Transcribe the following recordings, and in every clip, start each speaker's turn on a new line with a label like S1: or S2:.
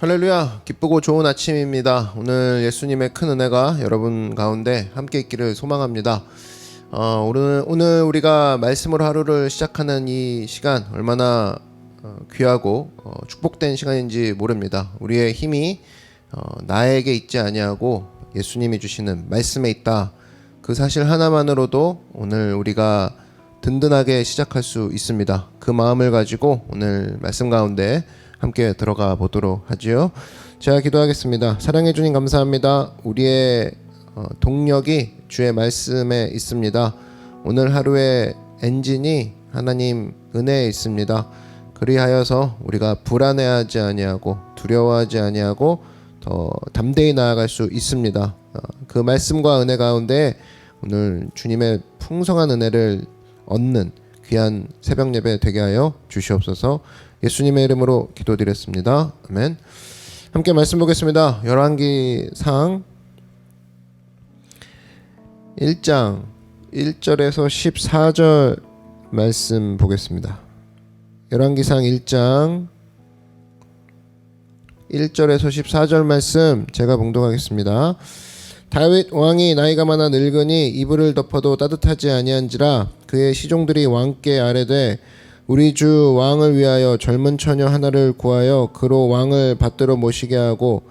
S1: 할렐루야, 기쁘고 좋은 아침입니다. 오늘 예수님의 큰 은혜가 여러분 가운데 함께 있기를 소망합니다. 오늘 우리가 말씀으로 하루를 시작하는 이 시간 얼마나 귀하고 축복된 시간인지 모릅니다. 우리의 힘이 나에게 있지 아니하고 예수님이 주시는 말씀에 있다. 그 사실 하나만으로도 오늘 우리가 든든하게 시작할 수 있습니다. 그 마음을 가지고 오늘 말씀 가운데 함께 들어가 보도록 하지요. 제가 기도하겠습니다. 사랑해 주님 감사합니다. 우리의 동력이 주의 말씀에 있습니다. 오늘 하루의 엔진이 하나님 은혜에 있습니다. 그리하여서 우리가 불안해하지 아니하고 두려워하지 아니하고 더 담대히 나아갈 수 있습니다. 그 말씀과 은혜 가운데 오늘 주님의 풍성한 은혜를 얻는 귀한 새벽 예배 되게 하여 주시옵소서. 예수님의 이름으로 기도드렸습니다. 아멘. 함께 말씀 보겠습니다. 열왕기상 1장 1절에서 14절 말씀 보겠습니다. 열왕기상 1장 1절에서 14절 말씀 제가 봉독하겠습니다. 다윗 왕이 나이가 많아 늙으니 이불을 덮어도 따뜻하지 아니한지라 그의 시종들이 왕께 아뢰되 우리 주 왕을 위하여 젊은 처녀 하나를 구하여 그로 왕을 받들어 모시게 하고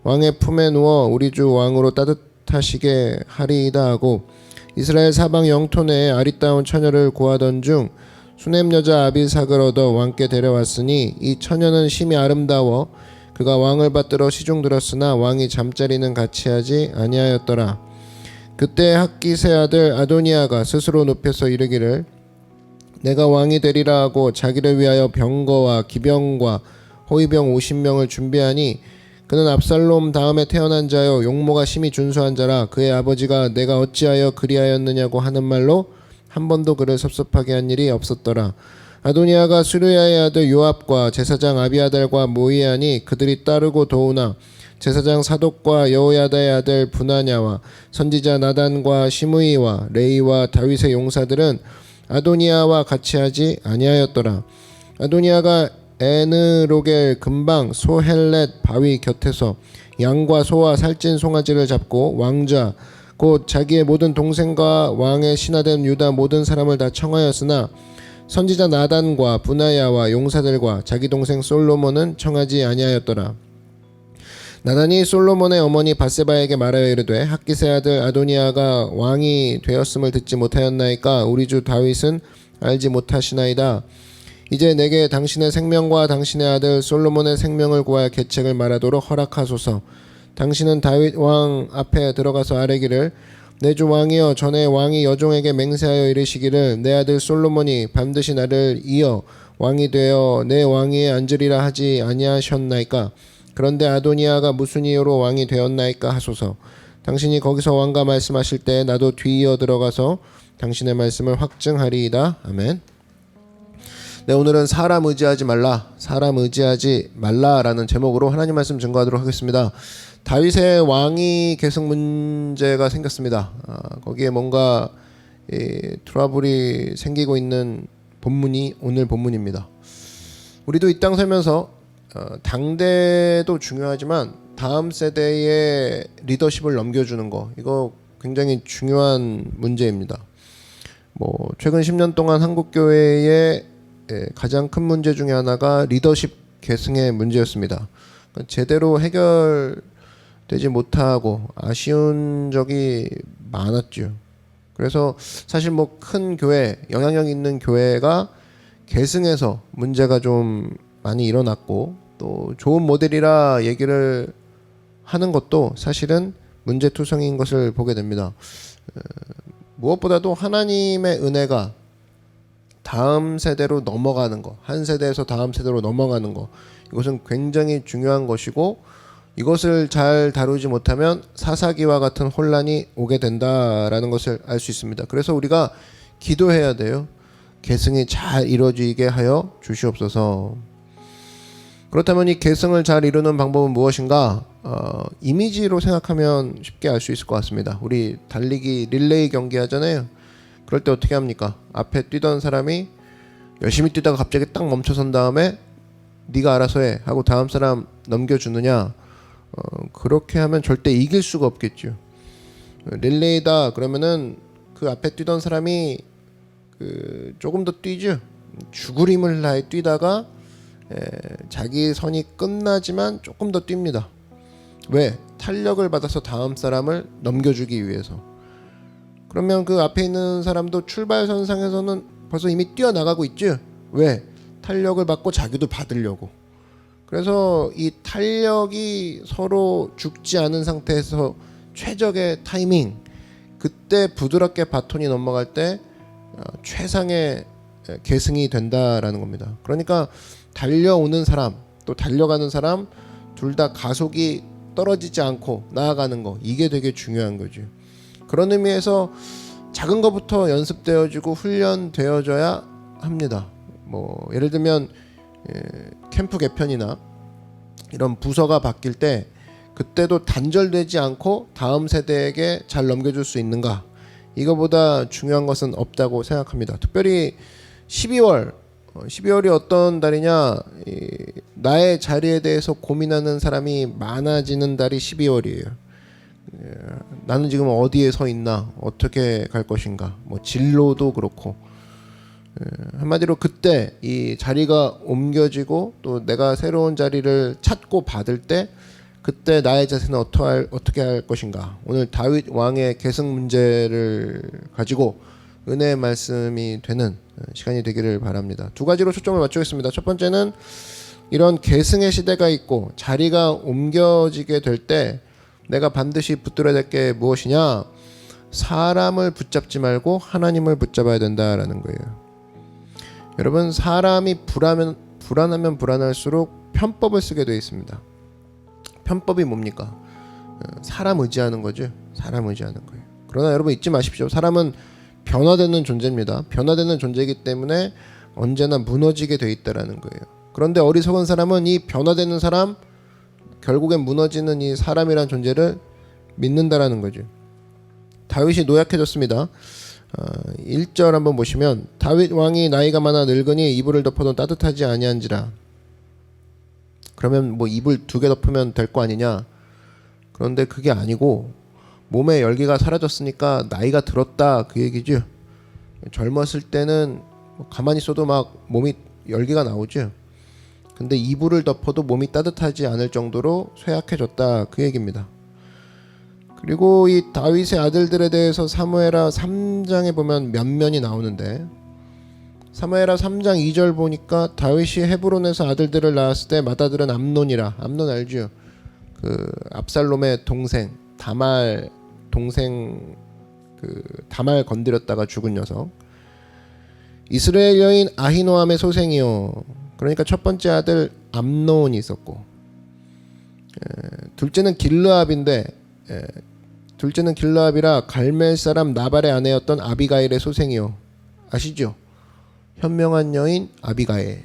S1: 왕의 품에 누워 우리 주 왕으로 따뜻하시게 하리이다 하고 이스라엘 사방 영토 내에 아리따운 처녀를 구하던 중 수넴 여자 아비삭을 얻어 왕께 데려왔으니 이 처녀는 심히 아름다워 그가 왕을 받들어 시중들었으나 왕이 잠자리는 같이 하지 아니하였더라. 그때 학기세 아들 아도니아가 스스로 눕혀서 이르기를 내가 왕이 되리라 하고 자기를 위하여 병거와 기병과 호위병 50명을 준비하니 그는 압살롬 다음에 태어난 자요 용모가 심히 준수한 자라 그의 아버지가 내가 어찌하여 그리하였느냐고 하는 말로 한 번도 그를 섭섭하게 한 일이 없었더라. 아도니아가 수르야의 아들 요압과 제사장 아비아달과 모이하니 그들이 따르고 도우나 제사장 사독과 여호야다의 아들 분하냐와 선지자 나단과 시므이와 레이와 다윗의 용사들은 아도니아와 같이 하지 아니하였더라. 아도니아가 에느로겔 근방 소헬렛 바위 곁에서 양과 소와 살찐 송아지를 잡고 왕자 곧 자기의 모든 동생과 왕의 신하된 유다 모든 사람을 다 청하였으나 선지자 나단과 분하야와 용사들과 자기 동생 솔로몬은 청하지 아니하였더라. 나단이 솔로몬의 어머니 밧세바에게 말하여 이르되 학기세 아들 아도니아가 왕이 되었음을 듣지 못하였나이까 우리 주 다윗은 알지 못하시나이다. 이제 내게 당신의 생명과 당신의 아들 솔로몬의 생명을 구하여 계책을 말하도록 허락하소서. 당신은 다윗 왕 앞에 들어가서 아뢰기를 내 주 왕이여 전에 왕이 여종에게 맹세하여 이르시기를 내 아들 솔로몬이 반드시 나를 이어 왕이 되어 내 왕위에 앉으리라 하지 아니하셨나이까. 그런데 아도니아가 무슨 이유로 왕이 되었나이까 하소서. 당신이 거기서 왕과 말씀하실 때 나도 뒤이어 들어가서 당신의 말씀을 확증하리이다. 아멘. 네, 오늘은 사람 의지하지 말라라는 제목으로 하나님 말씀 증거하도록 하겠습니다. 다윗의 왕위 계승 문제가 생겼습니다. 거기에 뭔가 트러블이 생기고 있는 본문이 오늘 본문입니다. 우리도 이 땅 살면서 당대도 중요하지만 다음 세대의 리더십을 넘겨주는 거 이거 굉장히 중요한 문제입니다. 최근 10년 동안 한국 교회의 가장 큰 문제 중에 하나가 리더십 계승의 문제였습니다. 제대로 해결되지 못하고 아쉬운 적이 많았죠. 그래서 사실 큰 교회, 영향력 있는 교회가 계승해서 문제가 좀 많이 일어났고 또 좋은 모델이라 얘기를 하는 것도 사실은 문제투성인 것을 보게 됩니다. 무엇보다도 하나님의 은혜가 다음 세대로 넘어가는 거, 한 세대에서 다음 세대로 넘어가는 거 이것은 굉장히 중요한 것이고 이것을 잘 다루지 못하면 사사기와 같은 혼란이 오게 된다라는 것을 알 수 있습니다. 그래서 우리가 기도해야 돼요. 계승이 잘 이루어지게 하여 주시옵소서. 그렇다면 이 계승을 잘 이루는 방법은 무엇인가? 이미지로 생각하면 쉽게 알 수 있을 것 같습니다. 우리 달리기 릴레이 경기 하잖아요. 그럴 때 어떻게 합니까? 앞에 뛰던 사람이 열심히 뛰다가 갑자기 딱 멈춰선 다음에 네가 알아서 해 하고 다음 사람 넘겨주느냐? 그렇게 하면 절대 이길 수가 없겠죠. 릴레이다 그러면은 그 앞에 뛰던 사람이 조금 더 뛰죠. 죽을 힘을 다해 뛰다가 자기 선이 끝나지만 조금 더 뜁니다. 왜? 탄력을 받아서 다음 사람을 넘겨주기 위해서. 그러면 그 앞에 있는 사람도 출발선상에서는 벌써 이미 뛰어나가고 있죠. 왜? 탄력을 받고 자기도 받으려고. 그래서 이 탄력이 서로 죽지 않은 상태에서 최적의 타이밍, 그때 부드럽게 바톤이 넘어갈 때 최상의 계승이 된다라는 겁니다. 그러니까 달려오는 사람 또 달려가는 사람 둘 다 가속이 떨어지지 않고 나아가는 거, 이게 되게 중요한 거죠. 그런 의미에서 작은 것부터 연습되어지고 훈련되어져야 합니다. 뭐 예를 들면 캠프 개편이나 이런 부서가 바뀔 때 그때도 단절되지 않고 다음 세대에게 잘 넘겨줄 수 있는가, 이거보다 중요한 것은 없다고 생각합니다. 특별히 12월이 어떤 달이냐, 나의 자리에 대해서 고민하는 사람이 많아지는 달이 12월이에요. 나는 지금 어디에 서 있나, 어떻게 갈 것인가, 뭐 진로도 그렇고, 한마디로 그때 이 자리가 옮겨지고 또 내가 새로운 자리를 찾고 받을 때 그때 나의 자세는 어떻게 할 것인가. 오늘 다윗 왕의 계승 문제를 가지고 은혜의 말씀이 되는 시간이 되기를 바랍니다. 두 가지로 초점을 맞추겠습니다. 첫 번째는 이런 계승의 시대가 있고 자리가 옮겨지게 될 때 내가 반드시 붙들어야 될 게 무엇이냐, 사람을 붙잡지 말고 하나님을 붙잡아야 된다라는 거예요. 여러분, 사람이 불안하면 불안할수록 편법을 쓰게 되어 있습니다. 편법이 뭡니까? 사람 의지하는 거죠. 사람 의지하는 거예요. 그러나 여러분 잊지 마십시오. 사람은 변화되는 존재입니다. 변화되는 존재이기 때문에 언제나 무너지게 돼 있다라는 거예요. 그런데 어리석은 사람은 이 변화되는 사람, 결국엔 무너지는 이 사람이라는 존재를 믿는다라는 거죠. 다윗이 노약해졌습니다. 1절 한번 보시면, 다윗 왕이 나이가 많아 늙으니 이불을 덮어도 따뜻하지 아니한지라. 그러면 뭐 이불 2개 덮으면 될 거 아니냐? 그런데 그게 아니고 몸에 열기가 사라졌으니까 나이가 들었다, 그 얘기죠. 젊었을 때는 가만히 있어도 막 몸이 열기가 나오죠. 근데 이불을 덮어도 몸이 따뜻하지 않을 정도로 쇠약해졌다, 그 얘기입니다. 그리고 이 다윗의 아들들에 대해서 사무엘하 3장에 보면 면면이 나오는데, 사무엘하 3장 2절 보니까 다윗이 헤브론에서 아들들을 낳았을 때 맏아들은 암논이라. 암논 알죠? 그 압살롬의 동생, 다말 동생, 그 다말 건드렸다가 죽은 녀석. 이스라엘 여인 아히노함의 소생이요. 그러니까 첫 번째 아들 암논이 있었고, 둘째는 길르압인데, 둘째는 길르압이라 갈멜 사람 나발의 아내였던 아비가일의 소생이요. 아시죠? 현명한 여인 아비가일.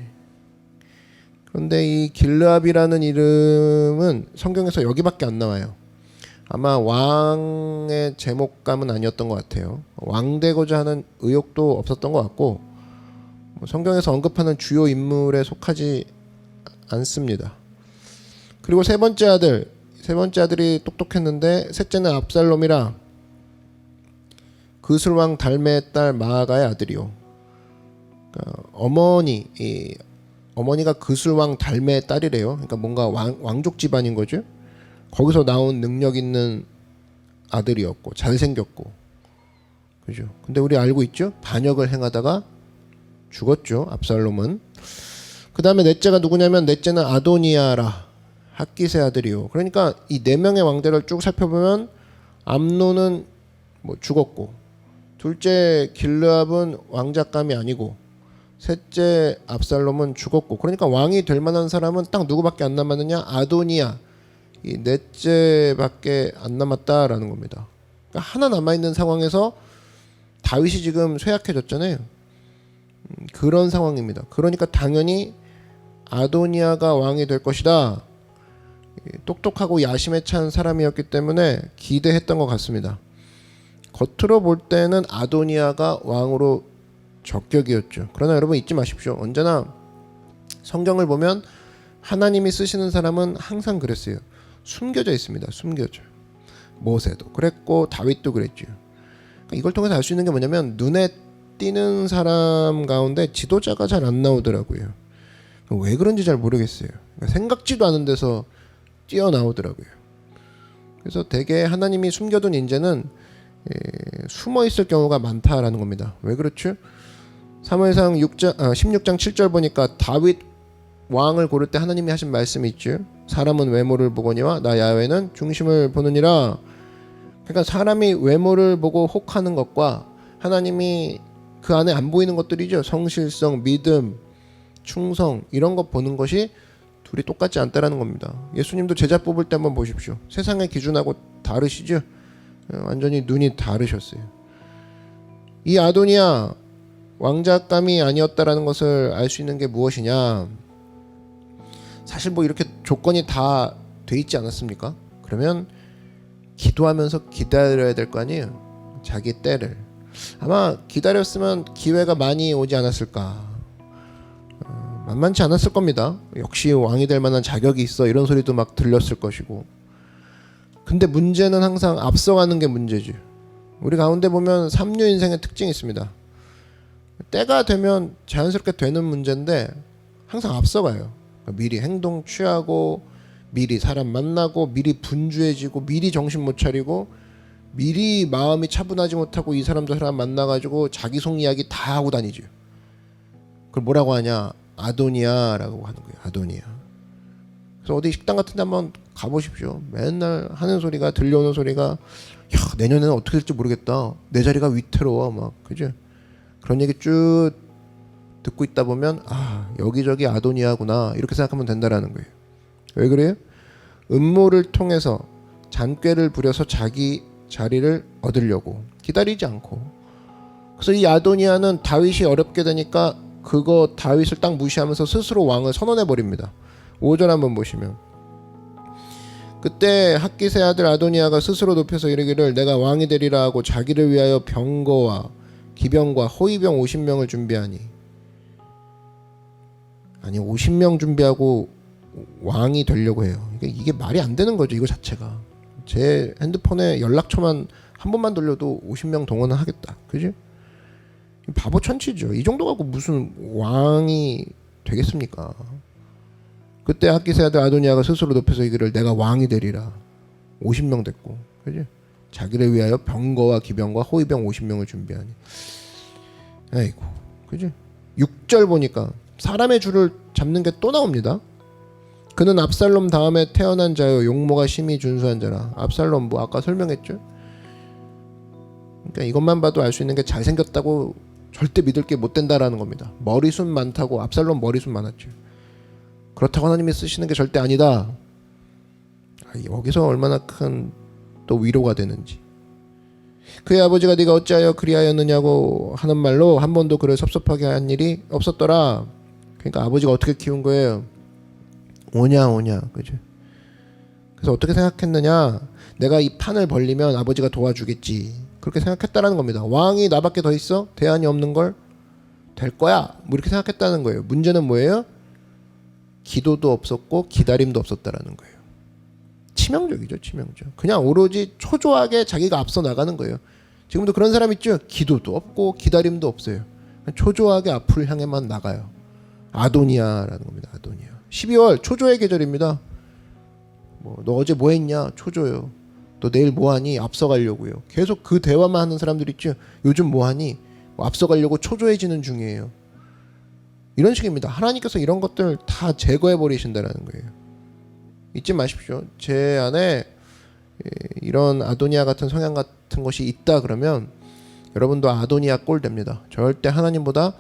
S1: 그런데 이 길르압이라는 이름은 성경에서 여기밖에 안 나와요. 아마 왕의 제목감은 아니었던 것 같아요. 왕 되고자 하는 의욕도 없었던 것 같고, 성경에서 언급하는 주요 인물에 속하지 않습니다. 그리고 세 번째 아들이 똑똑했는데, 셋째는 압살롬이라 그술왕 달메의 딸 마아가의 아들이요. 그러니까 어머니가 그술왕 달메의 딸이래요. 그러니까 뭔가 왕족 집안인 거죠. 거기서 나온 능력 있는 아들이었고 잘생겼고, 그죠. 근데 우리 알고 있죠? 반역을 행하다가 죽었죠, 압살롬은. 그 다음에 넷째가 누구냐면, 넷째는 아도니아라, 핫깃의 아들이요. 그러니까 이 4명의 왕들을 쭉 살펴보면 암논은 뭐 죽었고, 둘째 길르압은 왕작감이 아니고, 셋째 압살롬은 죽었고, 그러니까 왕이 될 만한 사람은 딱 누구밖에 안 남았느냐? 아도니아, 이 넷째밖에 안 남았다라는 겁니다. 그러니까 하나 남아있는 상황에서 다윗이 지금 쇠약해졌잖아요. 그런 상황입니다. 그러니까 당연히 아도니아가 왕이 될 것이다. 똑똑하고 야심에 찬 사람이었기 때문에 기대했던 것 같습니다. 겉으로 볼 때는 아도니아가 왕으로 적격이었죠. 그러나 여러분 잊지 마십시오. 언제나 성경을 보면 하나님이 쓰시는 사람은 항상 그랬어요. 숨겨져 있습니다. 숨겨져. 모세도 그랬고 다윗도 그랬죠. 이걸 통해서 알 수 있는 게 뭐냐면 눈에 띄는 사람 가운데 지도자가 잘 안 나오더라고요. 왜 그런지 잘 모르겠어요. 생각지도 않은 데서 뛰어나오더라고요. 그래서 대개 하나님이 숨겨둔 인재는 숨어 있을 경우가 많다라는 겁니다. 왜 그렇죠? 사무엘상 16장 7절 보니까 다윗 왕을 고를 때 하나님이 하신 말씀이 있죠. 사람은 외모를 보거니와 나 야훼는 중심을 보느니라. 그러니까 사람이 외모를 보고 혹하는 것과 하나님이 그 안에 안 보이는 것들이죠. 성실성, 믿음, 충성 이런 것 보는 것이 둘이 똑같지 않다라는 겁니다. 예수님도 제자 뽑을 때 한번 보십시오. 세상의 기준하고 다르시죠. 완전히 눈이 다르셨어요. 이 아도니아 왕작감이 아니었다라는 것을 알 수 있는 게 무엇이냐? 사실 뭐 이렇게 조건이 다 돼 있지 않았습니까? 그러면 기도하면서 기다려야 될 거 아니에요. 자기 때를. 아마 기다렸으면 기회가 많이 오지 않았을까. 만만치 않았을 겁니다. 역시 왕이 될 만한 자격이 있어 이런 소리도 막 들렸을 것이고. 근데 문제는 항상 앞서가는 게 문제지. 우리 가운데 보면 삼류 인생의 특징이 있습니다. 때가 되면 자연스럽게 되는 문제인데 항상 앞서가요. 미리 행동 취하고 미리 사람 만나고 미리 분주해지고 미리 정신 못 차리고 미리 마음이 차분하지 못하고 이 사람 저 사람 만나가지고 자기 속 이야기 다 하고 다니죠. 그걸 뭐라고 하냐? 아도니아라고 하는 거예요. 아도니아. 그래서 어디 식당 같은 데 한번 가보십시오. 맨날 하는 소리가 들려오는 소리가 야 내년에는 어떻게 될지 모르겠다. 내 자리가 위태로워 막 그죠? 그런 얘기 쭉 듣고 있다 보면 아 여기저기 아도니아구나 이렇게 생각하면 된다라는 거예요. 왜 그래요? 음모를 통해서 잔꾀를 부려서 자기 자리를 얻으려고 기다리지 않고. 그래서 이 아도니아는 다윗이 어렵게 되니까 그거 다윗을 딱 무시하면서 스스로 왕을 선언해 버립니다. 5절 한번 보시면 그때 핫깃의 아들 아도니아가 스스로 높여서 이르기를 내가 왕이 되리라 하고 자기를 위하여 병거와 기병과 호위병 50명을 준비하니. 아니 50명 준비하고 왕이 되려고 해요. 이게 말이 안 되는 거죠. 이거 자체가. 제 핸드폰에 연락처만 한 번만 돌려도 50명 동원은 하겠다. 그지? 바보 천치죠. 이 정도 갖고 무슨 왕이 되겠습니까? 그때 핫깃의 아들 아도니아가 스스로 높여서 이기를 내가 왕이 되리라. 50명 됐고. 그지? 자기를 위하여 병거와 기병과 호위병 50명을 준비하니. 아이고. 그지? 6절 보니까 사람의 줄을 잡는 게 또 나옵니다. 그는 압살롬 다음에 태어난 자요 용모가 심히 준수한 자라. 압살롬 뭐 아까 설명했죠. 그러니까 이것만 봐도 알 수 있는 게 잘생겼다고 절대 믿을 게 못 된다라는 겁니다. 머리숱 많다고 압살롬 머리숱 많았죠. 그렇다고 하나님이 쓰시는 게 절대 아니다. 여기서 얼마나 큰 또 위로가 되는지. 그의 아버지가 네가 어찌하여 그리하였느냐고 하는 말로 한 번도 그를 섭섭하게 한 일이 없었더라. 그러니까 아버지가 어떻게 키운 거예요? 오냐 그죠? 그래서 어떻게 생각했느냐? 내가 이 판을 벌리면 아버지가 도와주겠지. 그렇게 생각했다라는 겁니다. 왕이 나밖에 더 있어? 대안이 없는 걸 될 거야. 뭐 이렇게 생각했다는 거예요. 문제는 뭐예요? 기도도 없었고 기다림도 없었다라는 거예요. 치명적이죠, 치명적. 그냥 오로지 초조하게 자기가 앞서 나가는 거예요. 지금도 그런 사람 있죠? 기도도 없고 기다림도 없어요. 초조하게 앞을 향해만 나가요. 아도니아라는 겁니다. 아도니아. 12월 초조의 계절입니다. 너 어제 뭐 했냐? 초조요. 너 내일 뭐 하니? 앞서가려고요. 계속 그 대화만 하는 사람들 있죠? 요즘 뭐 하니? 앞서가려고 초조해지는 중이에요. 이런 식입니다. 하나님께서 이런 것들을 다 제거해 버리신다는 거예요. 잊지 마십시오. 제 안에 이런 아도니아 같은 성향 같은 것이 있다 그러면 여러분도 아도니아 꼴 됩니다. 절대 하나님보다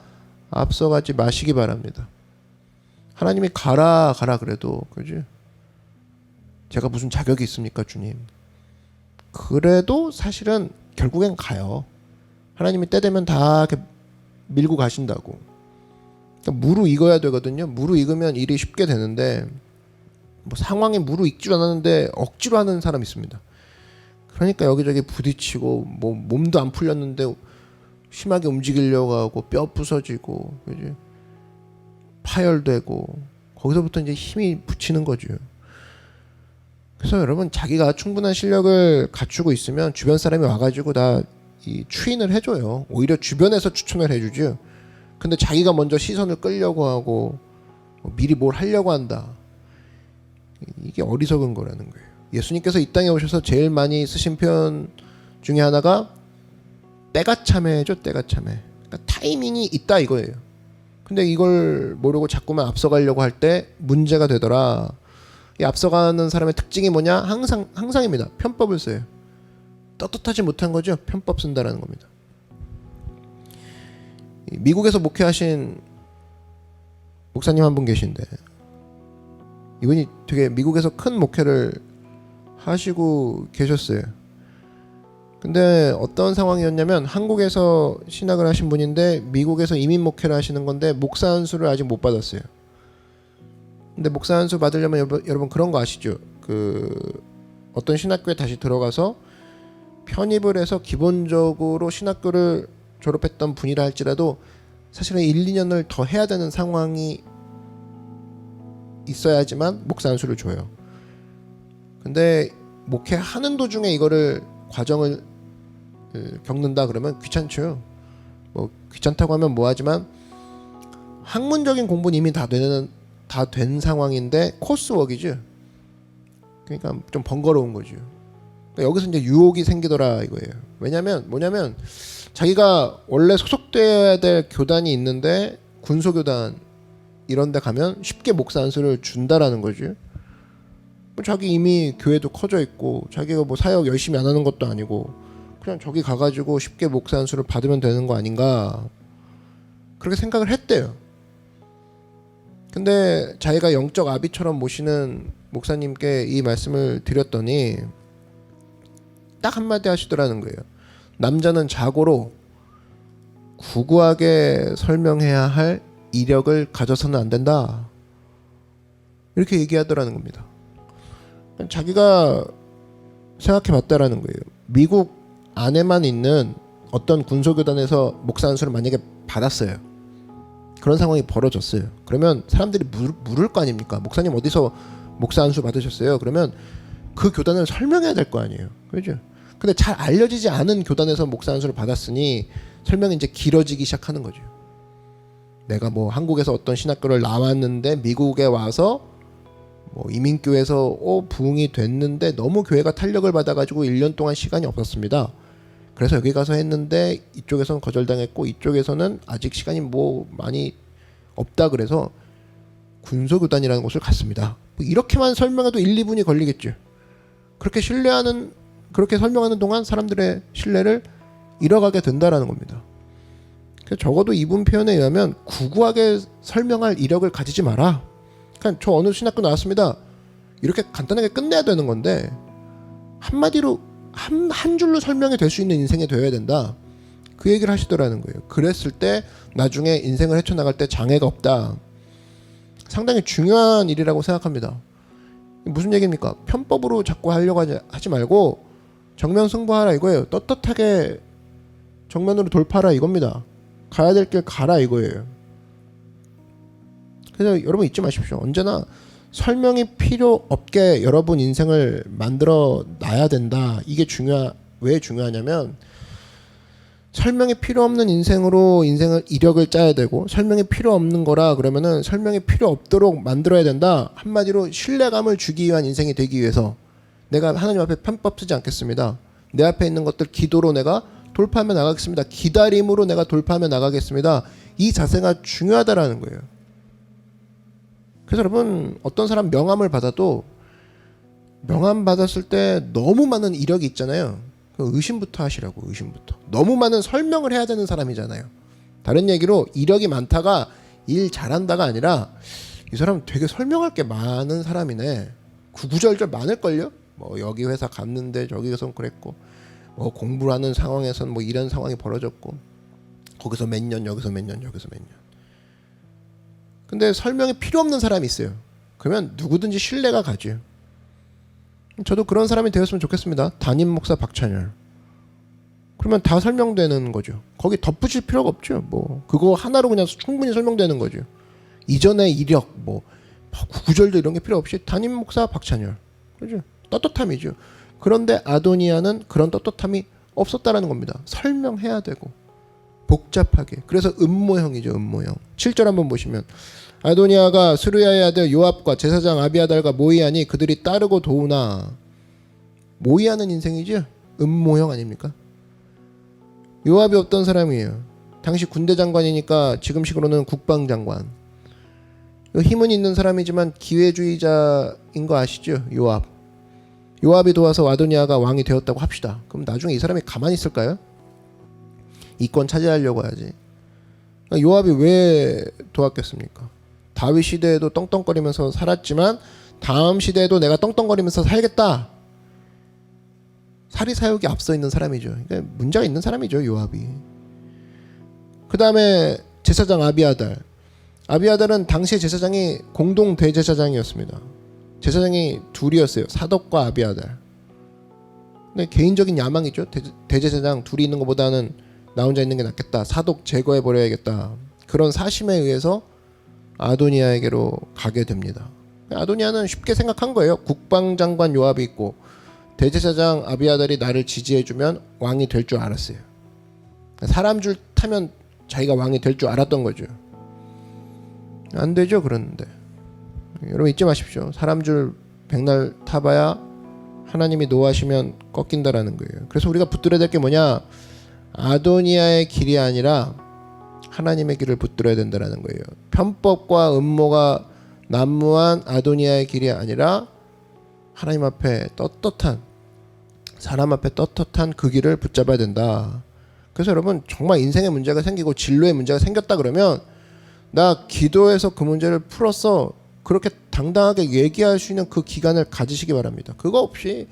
S1: 앞서가지 마시기 바랍니다. 하나님이 가라 그래도 그지? 제가 무슨 자격이 있습니까 주님? 그래도 사실은 결국엔 가요. 하나님이 때 되면 다 이렇게 밀고 가신다고. 그러니까 무르익어야 되거든요. 무르익으면 일이 쉽게 되는데 뭐 상황이 무르익지 않았는데 억지로 하는 사람이 있습니다. 그러니까 여기저기 부딪히고 뭐 몸도 안 풀렸는데 심하게 움직이려고 하고 뼈 부서지고 그지? 파열되고 거기서부터 이제 힘이 붙이는 거죠. 그래서 여러분 자기가 충분한 실력을 갖추고 있으면 주변 사람이 와가지고 다 이 추인을 해줘요. 오히려 주변에서 추천을 해주죠. 근데 자기가 먼저 시선을 끌려고 하고 미리 뭘 하려고 한다. 이게 어리석은 거라는 거예요. 예수님께서 이 땅에 오셔서 제일 많이 쓰신 표현 중에 하나가 때가 참해죠. 때가 참해. 그러니까 타이밍이 있다 이거예요. 근데 이걸 모르고 자꾸만 앞서가려고 할 때 문제가 되더라. 이 앞서가는 사람의 특징이 뭐냐? 항상입니다. 편법을 써요. 떳떳하지 못한 거죠. 편법 쓴다라는 겁니다. 미국에서 목회하신 목사님 한 분 계신데 이분이 되게 미국에서 큰 목회를 하시고 계셨어요. 근데 어떤 상황이었냐면 한국에서 신학을 하신 분인데 미국에서 이민 목회를 하시는 건데 목사 안수를 아직 못 받았어요. 근데 목사 안수 받으려면 여러분 그런 거 아시죠? 어떤 신학교에 다시 들어가서 편입을 해서 기본적으로 신학교를 졸업했던 분이라 할지라도 사실은 1, 2년을 더 해야 되는 상황이 있어야지만 목사 안수를 줘요. 근데 목회하는 도중에 이거를 과정을 겪는다 그러면 귀찮죠. 뭐 귀찮다고 하면 뭐하지만 학문적인 공부는 이미 다 된 상황인데 코스웍이죠. 그러니까 좀 번거로운 거죠. 그러니까 여기서 이제 유혹이 생기더라 이거예요. 왜냐면 뭐냐면 자기가 원래 소속돼야 될 교단이 있는데 군소교단 이런 데 가면 쉽게 목사 안수를 준다라는 거죠. 자기 이미 교회도 커져 있고 자기가 뭐 사역 열심히 안 하는 것도 아니고 그냥 저기 가가지고 쉽게 목사 안수를 받으면 되는 거 아닌가 그렇게 생각을 했대요. 근데 자기가 영적 아비처럼 모시는 목사님께 이 말씀을 드렸더니 딱 한마디 하시더라는 거예요. 남자는 자고로 구구하게 설명해야 할 이력을 가져서는 안 된다. 이렇게 얘기하더라는 겁니다. 자기가 생각해봤다라는 거예요. 미국 안에만 있는 어떤 군소교단에서 목사 안수를 만약에 받았어요. 그런 상황이 벌어졌어요. 그러면 사람들이 물을 거 아닙니까? 목사님 어디서 목사 안수 받으셨어요? 그러면 그 교단을 설명해야 될 거 아니에요. 그렇죠? 근데 잘 알려지지 않은 교단에서 목사 안수를 받았으니 설명이 이제 길어지기 시작하는 거죠. 내가 뭐 한국에서 어떤 신학교를 나왔는데 미국에 와서 뭐 이민교회에서 부흥이 됐는데 너무 교회가 탄력을 받아가지고 1년 동안 시간이 없었습니다. 그래서 여기 가서 했는데 이쪽에서는 거절당했고 이쪽에서는 아직 시간이 뭐 많이 없다 그래서 군소교단이라는 곳을 갔습니다. 뭐 이렇게만 설명해도 1, 2분이 걸리겠죠. 그렇게 설명하는 동안 사람들의 신뢰를 잃어가게 된다라는 겁니다. 그래서 적어도 이분 표현에 의하면 구구하게 설명할 이력을 가지지 마라. 그냥 저 어느 신학교 나왔습니다. 이렇게 간단하게 끝내야 되는 건데 한마디로 한 줄로 설명이 될 수 있는 인생이 되어야 된다. 그 얘기를 하시더라는 거예요. 그랬을 때 나중에 인생을 헤쳐나갈 때 장애가 없다. 상당히 중요한 일이라고 생각합니다. 무슨 얘기입니까? 편법으로 자꾸 하려고 하지 말고 정면 승부하라 이거예요. 떳떳하게 정면으로 돌파하라 이겁니다. 가야 될 길 가라 이거예요. 그래서 여러분 잊지 마십시오. 언제나 설명이 필요 없게 여러분 인생을 만들어 놔야 된다. 이게 왜 중요하냐면 설명이 필요 없는 인생으로 이력을 짜야 되고 설명이 필요 없는 거라 그러면은 설명이 필요 없도록 만들어야 된다. 한마디로 신뢰감을 주기 위한 인생이 되기 위해서 내가 하나님 앞에 편법 쓰지 않겠습니다. 내 앞에 있는 것들 기도로 내가 돌파하며 나가겠습니다. 기다림으로 내가 돌파하며 나가겠습니다. 이 자세가 중요하다라는 거예요. 그래서 여러분 어떤 사람 명함을 받아도 명함 받았을 때 너무 많은 이력이 있잖아요. 의심부터 하시라고. 의심부터. 너무 많은 설명을 해야 되는 사람이잖아요. 다른 얘기로 이력이 많다가 일 잘한다가 아니라 이 사람 되게 설명할 게 많은 사람이네. 구구절절 많을걸요. 뭐 여기 회사 갔는데 저기선 그랬고 뭐 공부를 하는 상황에선 뭐 이런 상황이 벌어졌고 거기서 몇 년 여기서 몇 년 여기서 몇 년. 근데 설명이 필요 없는 사람이 있어요. 그러면 누구든지 신뢰가 가죠. 저도 그런 사람이 되었으면 좋겠습니다. 담임 목사 박찬열. 그러면 다 설명되는 거죠. 거기 덧붙일 필요가 없죠. 뭐 그거 하나로 그냥 충분히 설명되는 거죠. 이전의 이력, 뭐 구절도 이런 게 필요 없이 담임 목사 박찬열, 그죠? 떳떳함이죠. 그런데 아도니아는 그런 떳떳함이 없었다라는 겁니다. 설명해야 되고 복잡하게. 그래서 음모형이죠. 음모형. 7절 한번 보시면 아도니아가 스루야의 아들 요압과 제사장 아비아달과 모이하니 그들이 따르고 도우나. 모이하는 인생이죠. 음모형 아닙니까? 요압이 어떤 사람이에요? 당시 군대 장관이니까 지금식으로는 국방장관. 힘은 있는 사람이지만 기회주의자인 거 아시죠? 요압. 요압이 도와서 아도니아가 왕이 되었다고 합시다. 그럼 나중에 이 사람이 가만히 있을까요? 이권 차지하려고 하지. 요압이 왜 도왔겠습니까? 다윗 시대에도 떵떵거리면서 살았지만 다음 시대에도 내가 떵떵거리면서 살겠다. 사리사욕이 앞서 있는 사람이죠. 그러니까 문제가 있는 사람이죠. 요압이. 그 다음에 제사장 아비아달. 아비아달은 당시의 제사장이 공동 대제사장이었습니다. 제사장이 둘이었어요. 사독과 아비아달. 근데 개인적인 야망이죠. 대제사장 둘이 있는 것보다는 나 혼자 있는 게 낫겠다. 사독 제거해 버려야겠다. 그런 사심에 의해서 아도니아에게로 가게 됩니다. 아도니아는 쉽게 생각한 거예요. 국방장관 요압이 있고 대제사장 아비아달이 나를 지지해주면 왕이 될 줄 알았어요. 사람 줄 타면 자기가 왕이 될 줄 알았던 거죠. 안 되죠. 그러는데 여러분 잊지 마십시오. 사람 줄 백날 타봐야 하나님이 노하시면 꺾인다라는 거예요. 그래서 우리가 붙들어야 될 게 뭐냐? 아도니아의 길이 아니라 하나님의 길을 붙들어야 된다라는 거예요. 편법과 음모가 난무한 아도니아의 길이 아니라 하나님 앞에 떳떳한, 사람 앞에 떳떳한 그 길을 붙잡아야 된다. 그래서 여러분 정말 인생에 문제가 생기고 진로에 문제가 생겼다 그러면 나 기도해서 그 문제를 풀었어, 그렇게 당당하게 얘기할 수 있는 그 기간을 가지시기 바랍니다. 그거 없이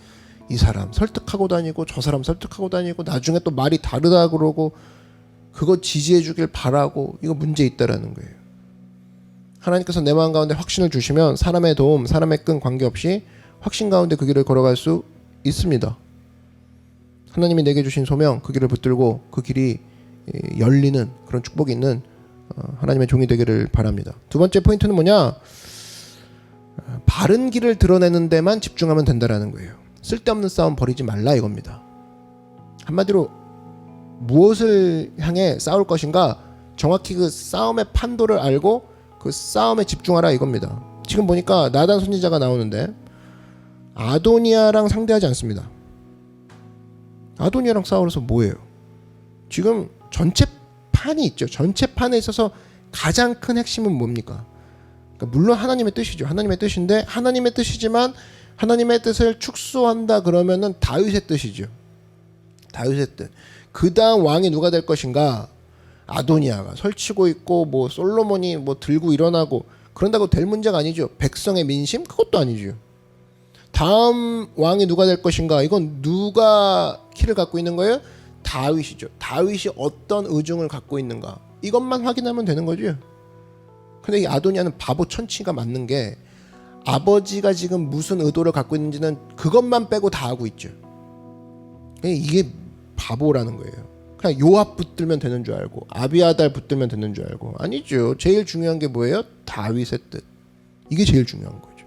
S1: 이 사람 설득하고 다니고 저 사람 설득하고 다니고 나중에 또 말이 다르다 그러고 그거 지지해 주길 바라고, 이거 문제 있다라는 거예요. 하나님께서 내 마음 가운데 확신을 주시면 사람의 도움, 사람의 끈 관계없이 확신 가운데 그 길을 걸어갈 수 있습니다. 하나님이 내게 주신 소명, 그 길을 붙들고 그 길이 열리는 그런 축복이 있는 하나님의 종이 되기를 바랍니다. 두 번째 포인트는 뭐냐? 바른 길을 드러내는 데만 집중하면 된다라는 거예요. 쓸데없는 싸움 벌이지 말라 이겁니다. 한마디로 무엇을 향해 싸울 것인가 정확히 그 싸움의 판도를 알고 그 싸움에 집중하라 이겁니다. 지금 보니까 나단 선지자가 나오는데 아도니아랑 상대하지 않습니다. 아도니아랑 싸우면서 뭐예요? 지금 전체 판이 있죠. 전체 판에 있어서 가장 큰 핵심은 뭡니까? 그러니까 물론 하나님의 뜻이죠. 하나님의 뜻인데 하나님의 뜻이지만 하나님의 뜻을 축소한다 그러면은 다윗의 뜻이죠. 다윗의 뜻. 그 다음 왕이 누가 될 것인가? 아도니아가 설치고 있고 뭐 솔로몬이 뭐 들고 일어나고 그런다고 될 문제가 아니죠. 백성의 민심? 그것도 아니죠. 다음 왕이 누가 될 것인가? 이건 누가 키를 갖고 있는 거예요? 다윗이죠. 다윗이 어떤 의중을 갖고 있는가? 이것만 확인하면 되는 거죠. 근데 이 아도니아는 바보 천치가 맞는 게 아버지가 지금 무슨 의도를 갖고 있는지는 그것만 빼고 다 하고 있죠. 이게 바보라는 거예요. 그냥 요압 붙들면 되는 줄 알고 아비아달 붙들면 되는 줄 알고 아니죠. 제일 중요한 게 뭐예요? 다윗의 뜻. 이게 제일 중요한 거죠.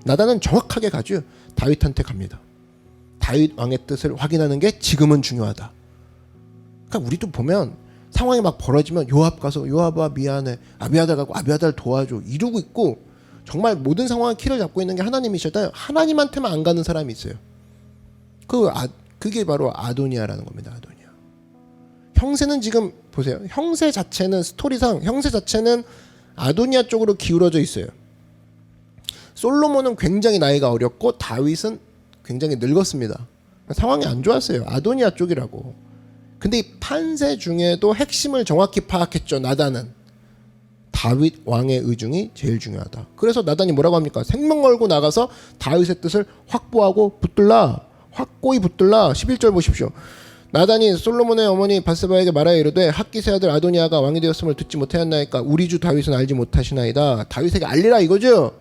S1: 나단은 정확하게 가죠. 다윗한테 갑니다. 다윗 왕의 뜻을 확인하는 게 지금은 중요하다. 그러니까 우리도 보면 상황이 막 벌어지면 요압 가서 요압아 미안해, 아비아달 가고 아비아달 도와줘 이러고 있고 정말 모든 상황의 키를 잡고 있는 게 하나님이시다. 하나님한테만 안 가는 사람이 있어요. 그게 바로 아도니아라는 겁니다. 아도니아. 형세는 지금 보세요. 형세 자체는 스토리상 형세 자체는 아도니아 쪽으로 기울어져 있어요. 솔로몬은 굉장히 나이가 어렸고 다윗은 굉장히 늙었습니다. 상황이 안 좋았어요. 아도니아 쪽이라고. 근데 이 판세 중에도 핵심을 정확히 파악했죠. 나단은 다윗 왕의 의중이 제일 중요하다. 그래서 나단이 뭐라고 합니까? 생명 걸고 나가서 다윗의 뜻을 확보하고 붙들라. 확고히 붙들라. 11절 보십시오. 나단이 솔로몬의 어머니 바세바에게 말하여 이르되 핫기스의 아들 아도니아가 왕이 되었음을 듣지 못하였나이까 우리 주 다윗은 알지 못하시나이다. 다윗에게 알리라 이거죠.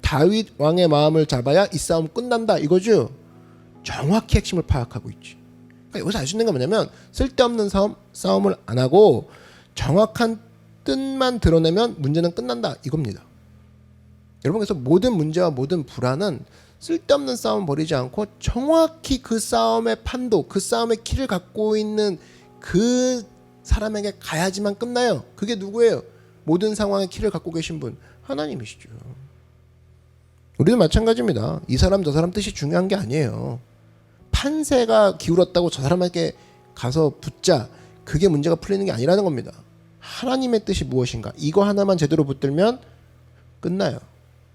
S1: 다윗 왕의 마음을 잡아야 이 싸움 끝난다 이거죠. 정확히 핵심을 파악하고 있지. 그러니까 여기서 알 수 있는 게 뭐냐면 쓸데없는 싸움을 안 하고 정확한 뜻만 드러내면 문제는 끝난다 이겁니다. 여러분, 그래서 모든 문제와 모든 불안은 쓸데없는 싸움 벌이지 않고 정확히 그 싸움의 판도, 그 싸움의 키를 갖고 있는 그 사람에게 가야지만 끝나요. 그게 누구예요? 모든 상황의 키를 갖고 계신 분, 하나님이시죠. 우리도 마찬가지입니다. 이 사람 저 사람 뜻이 중요한 게 아니에요. 판세가 기울었다고 저 사람에게 가서 붙자, 그게 문제가 풀리는 게 아니라는 겁니다. 하나님의 뜻이 무엇인가, 이거 하나만 제대로 붙들면 끝나요.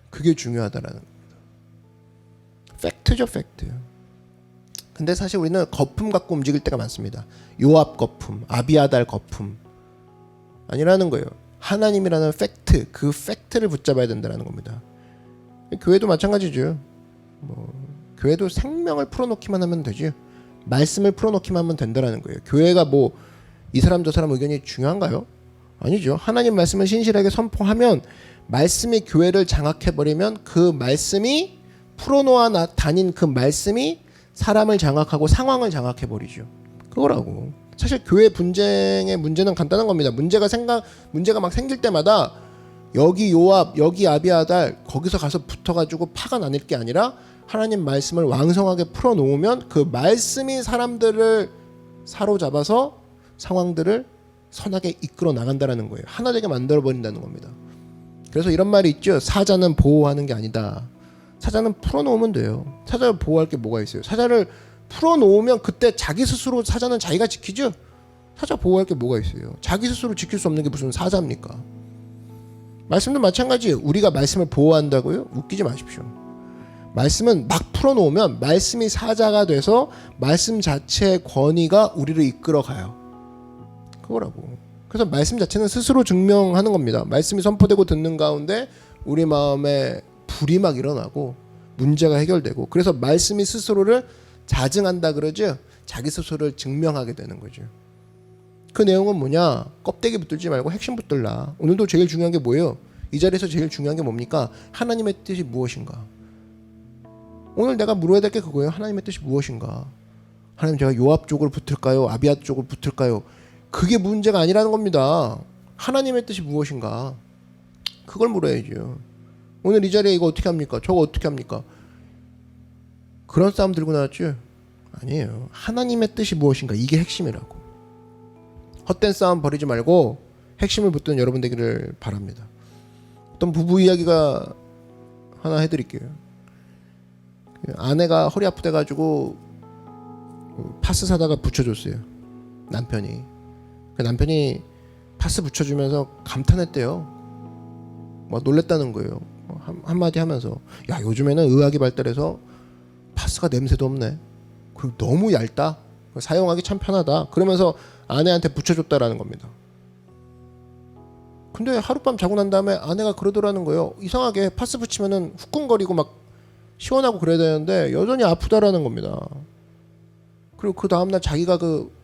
S1: 그게 중요하다라는 겁니다. 팩트죠, 팩트. 근데 사실 우리는 거품 갖고 움직일 때가 많습니다. 요압 거품, 아비아달 거품 아니라는 거예요. 하나님이라는 팩트, 그 팩트를 붙잡아야 된다는 겁니다. 교회도 마찬가지죠. 교회도 생명을 풀어놓기만 하면 되지, 말씀을 풀어놓기만 하면 된다는 거예요. 교회가 뭐 이 사람 저 사람 의견이 중요한가요? 아니죠. 하나님 말씀을 신실하게 선포하면, 말씀이 교회를 장악해버리면 그 말씀이 풀어놓아 다닌 그 말씀이 사람을 장악하고 상황을 장악해버리죠. 그거라고. 사실 교회 분쟁의 문제는 간단한 겁니다. 문제가 막 생길 때마다 여기 요압, 여기 아비아달, 거기서 가서 붙어가지고 파가 나뉠 게 아니라 하나님 말씀을 왕성하게 풀어놓으면 그 말씀이 사람들을 사로잡아서 상황들을 선하게 이끌어 나간다는 거예요. 하나 되게 만들어버린다는 겁니다. 그래서 이런 말이 있죠. 사자는 보호하는 게 아니다. 사자는 풀어놓으면 돼요. 사자를 보호할 게 뭐가 있어요? 사자를 풀어놓으면 그때 자기 스스로 사자는 자기가 지키죠. 사자 보호할 게 뭐가 있어요? 자기 스스로 지킬 수 없는 게 무슨 사자입니까? 말씀도 마찬가지예요. 우리가 말씀을 보호한다고요? 웃기지 마십시오. 말씀은 막 풀어놓으면 말씀이 사자가 돼서 말씀 자체의 권위가 우리를 이끌어가요. 그거라고. 그래서 말씀 자체는 스스로 증명하는 겁니다. 말씀이 선포되고 듣는 가운데 우리 마음에 불이 막 일어나고 문제가 해결되고, 그래서 말씀이 스스로를 자증한다 그러죠. 자기 스스로를 증명하게 되는 거죠. 그 내용은 뭐냐? 껍데기 붙들지 말고 핵심 붙들라. 오늘도 제일 중요한 게 뭐예요? 이 자리에서 제일 중요한 게 뭡니까? 하나님의 뜻이 무엇인가? 오늘 내가 물어야 될 게 그거예요. 하나님의 뜻이 무엇인가? 하나님, 제가 요압 쪽으로 붙을까요? 아비아 쪽으로 붙을까요? 그게 문제가 아니라는 겁니다. 하나님의 뜻이 무엇인가? 그걸 물어야죠. 오늘 이 자리에 이거 어떻게 합니까? 저거 어떻게 합니까? 그런 싸움 들고 나왔죠? 아니에요. 하나님의 뜻이 무엇인가? 이게 핵심이라고. 헛된 싸움 벌이지 말고 핵심을 붙드는 여러분 되기를 바랍니다. 어떤 부부 이야기가 하나 해드릴게요. 아내가 허리 아프대 가지고 파스 사다가 붙여줬어요. 남편이. 그 남편이 파스 붙여주면서 감탄했대요. 막 놀랬다는 거예요. 한마디 하면서, 야, 요즘에는 의학이 발달해서 파스가 냄새도 없네, 그리고 너무 얇다, 사용하기 참 편하다, 그러면서 아내한테 붙여줬다라는 겁니다. 근데 하룻밤 자고 난 다음에 아내가 그러더라는 거예요. 이상하게 파스 붙이면은 후끈거리고 막 시원하고 그래야 되는데 여전히 아프다라는 겁니다. 그리고 그 다음날 자기가 그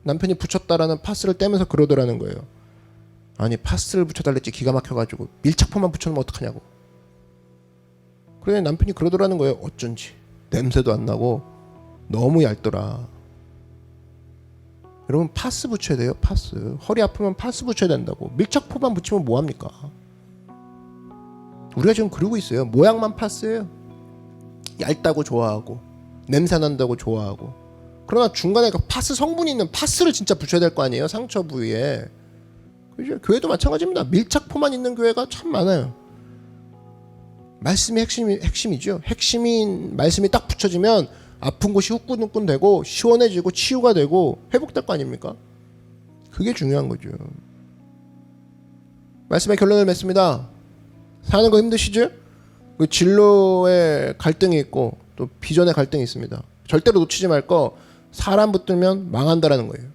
S1: 남편이 붙였다라는 파스를 떼면서 그러더라는 거예요. 아니, 파스를 붙여달랬지 기가 막혀가지고 밀착포만 붙여놓으면 어떡하냐고. 그러니 남편이 그러더라는 거예요. 어쩐지 냄새도 안 나고 너무 얇더라. 여러분, 파스 붙여야 돼요. 파스. 허리 아프면 파스 붙여야 된다고. 밀착포만 붙이면 뭐합니까? 우리가 지금 그러고 있어요. 모양만 파스예요. 얇다고 좋아하고 냄새 난다고 좋아하고. 그러나 중간에 그 파스 성분이 있는 파스를 진짜 붙여야 될 거 아니에요, 상처 부위에. 그죠? 교회도 마찬가지입니다. 밀착포만 있는 교회가 참 많아요. 말씀이 핵심이죠. 핵심인 말씀이 딱 붙여지면 아픈 곳이 후끈후끈 되고 시원해지고 치유가 되고 회복될 거 아닙니까? 그게 중요한 거죠. 말씀의 결론을 맺습니다. 사는 거 힘드시죠? 그 진로의 갈등이 있고 또 비전의 갈등이 있습니다. 절대로 놓치지 말 거, 사람 붙들면 망한다라는 거예요.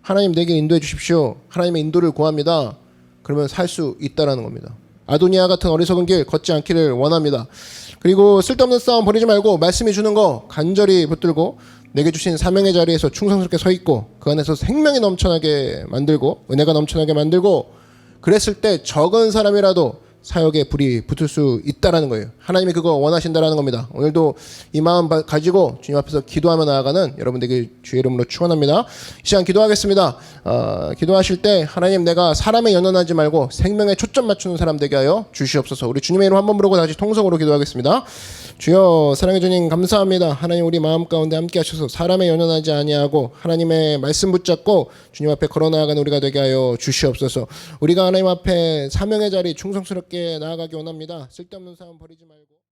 S1: 하나님 내게 인도해 주십시오. 하나님의 인도를 구합니다. 그러면 살 수 있다라는 겁니다. 아도니아 같은 어리석은 길 걷지 않기를 원합니다. 그리고 쓸데없는 싸움 벌이지 말고 말씀이 주는 거 간절히 붙들고 내게 주신 사명의 자리에서 충성스럽게 서 있고 그 안에서 생명이 넘쳐나게 만들고 은혜가 넘쳐나게 만들고, 그랬을 때 적은 사람이라도 사역에 불이 붙을 수 있다라는 거예요. 하나님이 그거 원하신다라는 겁니다. 오늘도 이 마음 가지고 주님 앞에서 기도하며 나아가는 여러분들에게 주의 이름으로 축원합니다. 이 시간 기도하겠습니다. 기도하실 때 하나님, 내가 사람에 연연하지 말고 생명에 초점 맞추는 사람 되게 하여 주시옵소서. 우리 주님의 이름 한번 부르고 다시 통성으로 기도하겠습니다. 주여, 사랑의 주님 감사합니다. 하나님, 우리 마음 가운데 함께 하셔서 사람에 연연하지 아니하고 하나님의 말씀 붙잡고 주님 앞에 걸어나가는 우리가 되게 하여 주시옵소서. 우리가 하나님 앞에 사명의 자리 충성스럽게 나아가기 원합니다. 쓸데없는 사람 버리지 말고.